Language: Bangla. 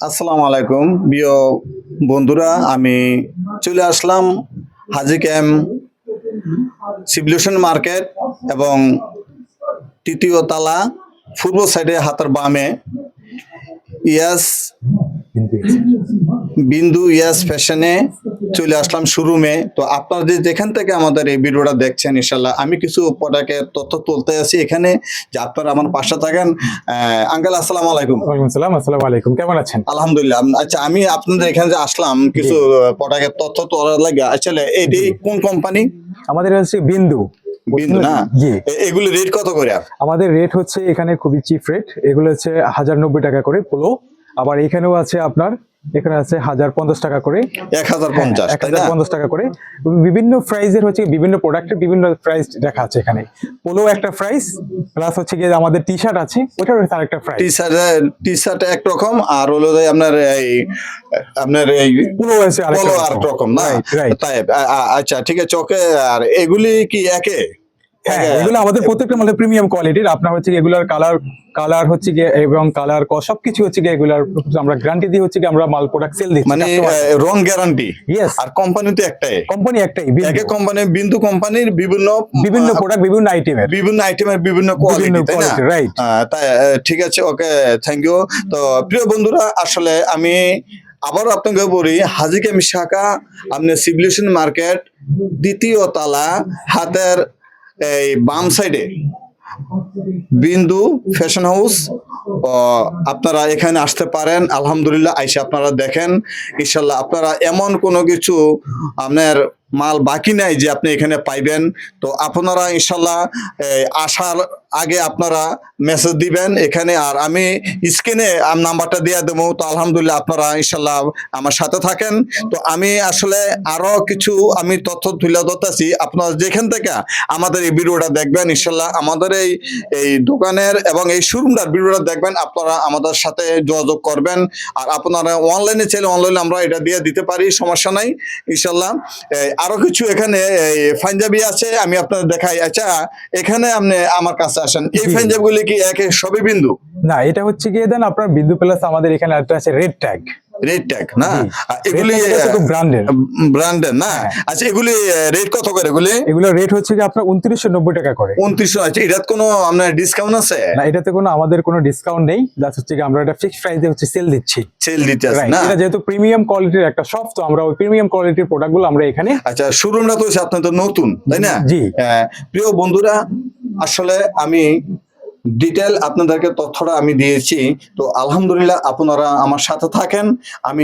আসসালামু আলাইকুম প্রিয় বন্ধুরা, আমি চলে আসলাম হাজি ক্যাম্প সিভিলিউশন মার্কেট এবং তৃতীয় তালা পূর্ব সাইডে হাতের বামে ইয়াস বিন্দু ইয়াস ফ্যাশনে চলে আসলাম শোরুমে। তো আপনারা যেখান থেকে আমাদের এই ভিডিওটা দেখছেন, ইনশাল্লাহ আমি কিছু প্রোডাক্টের তথ্য তুলতে আছি এখানে, যে আপনারা আমার পাশে থাকেন। আঙ্কেল আসসালামু আলাইকুম। ওয়ালাইকুম আসসালাম। আসসালামু আলাইকুম, কেমন আছেন? আলহামদুলিল্লাহ। আচ্ছা, আমি আপনাদের এখানে যে আসলাম কিছু প্রোডাক্টের তথ্য তোলার লাগে। আসলে এটি কোন কোম্পানি? আমাদের হচ্ছে বিন্দু। বিন্দু না? জি। এগুলো রেট কত করে? আমাদের রেট হচ্ছে এখানে খুবই চিপ রেট, এগুলো হচ্ছে 1090 টাকা করে পোলো। আবার এখানেও আছে আপনার, এখানে আছে 1050 টাকা করে, 1050 তাই না? 1050 টাকা করে। বিভিন্ন প্রাইজের হচ্ছে বিভিন্ন প্রোডাক্টের বিভিন্ন প্রাইস দেখা আছে এখানে। পোলো একটা প্রাইস, প্লাস হচ্ছে গিয়ে আমাদের টি শার্ট আছে, ওটার হচ্ছে আরেকটা প্রাইস। টি শার্ট একরকম, আর হলো যে আপনার এই পোলো আছে পলো আরেকটা আর রকম না? রাইট। তাই আচ্ছা ঠিক আছে, ওকে। আর এগুলি কি একে? হ্যাঁ, এগুলো আমাদের প্রত্যেকটা মানে প্রিমিয়াম কোয়ালিটির। আপনার হচ্ছে এগুলার কালার হচ্ছে গিয়ে এবং কালার সবকিছু হচ্ছে গিয়ে এগুলার আমরা গ্যারান্টি দিয়ে হচ্ছে গিয়ে আমরা মাল প্রোডাক্ট সেল দিচ্ছি, মানে রং গ্যারান্টি। ইয়েস। আর কোম্পানি তো একটাই, কোম্পানি একটাই, একে কোম্পানি বিন্দু কোম্পানির বিভিন্ন প্রোডাক্ট বিভিন্ন আইটেমের বিভিন্ন কোয়ালিটি, তাই না? রাইট। তাই ঠিক আছে, ওকে, থ্যাংক ইউ। তো প্রিয় বন্ধুরা, আসলে আমি আবারও আপনাকে বলি, হাজি ক্যাম্প শাখা আপনি সিভিলিউশন মার্কেট দ্বিতীয় তালা হাতের এই বাম সাইডে বিন্দু ফ্যাশন হাউস। আপনারা এখানে আসতে পারেন। আলহামদুলিল্লাহ, আইসা আপনারা দেখেন, ইনশাল্লাহ আপনারা এমন কোনো কিছু আপনার মাল বাকি নাই যে আপনি এখানে পাইবেন। তো আপনারা ইনশাল্লাহ আসার আগে আপনারা মেসেজ দিবেন এখানে, আর আমি স্ক্রিনে নাম্বারটা দিয়ে দেবো। তো আলহামদুলিল্লাহ আপনারা ইনশাল্লাহ আমার সাথে থাকেন। তো আমি আসলে আরো কিছু তথ্য তুলে ধরতেছি। আপনারা যেখান থেকে আমাদের এই ভিডিওটা দেখবেন, ইনশাল্লাহ আমাদের এই দোকানের এবং এই শোরুমটার ভিডিওটা দেখবেন, আপনারা আমাদের সাথে যোগাযোগ করবেন। আর আপনারা অনলাইনে চাইলে অনলাইনে আমরা এটা দিয়ে দিতে পারি, সমস্যা নাই ইনশাল্লাহ। আরো কিছু এখানে পাঞ্জাবি আছে, আমি আপনাদের দেখাই। আচ্ছা, এখানে আপনি আমার কাছে আসেন, এই পাঞ্জাবিগুলি কি একে সবই বিন্দু? না, এটা হচ্ছে গিয়ে দেন আপনার বিন্দু প্লাস আমাদের এখানে একটা আছে রেড ট্যাগ না? এগুলি ব্র্যান্ডের না? আচ্ছা, এগুলি রেট কত করে? এগুলো রেট হচ্ছে কি আপনার 2990 টাকা করে। 2900। আচ্ছা, এটাতে কোনো আপনার ডিসকাউন্ট আছে? না, এটাতে কোনো আমাদের কোনো ডিসকাউন্ট নেই, জাস্ট হচ্ছে কি আমরা এটা ফিক্সড প্রাইসে হচ্ছে সেল দিচ্ছি। না? এটা যেহেতু প্রিমিয়াম কোয়ালিটির একটা শপ, তো আমরা ওই প্রিমিয়াম কোয়ালিটির প্রোডাক্টগুলো আমরা এখানে। আচ্ছা, শোরুমটা তো আপনার তো নতুন, তাই না? জি। প্রিয় বন্ধুরা, আসলে আমি ডিটেল আপনাদেরকে তথ্যটা আমি দিয়েছি। তো আলহামদুলিল্লাহ আপনারা আমার সাথে থাকেন। আমি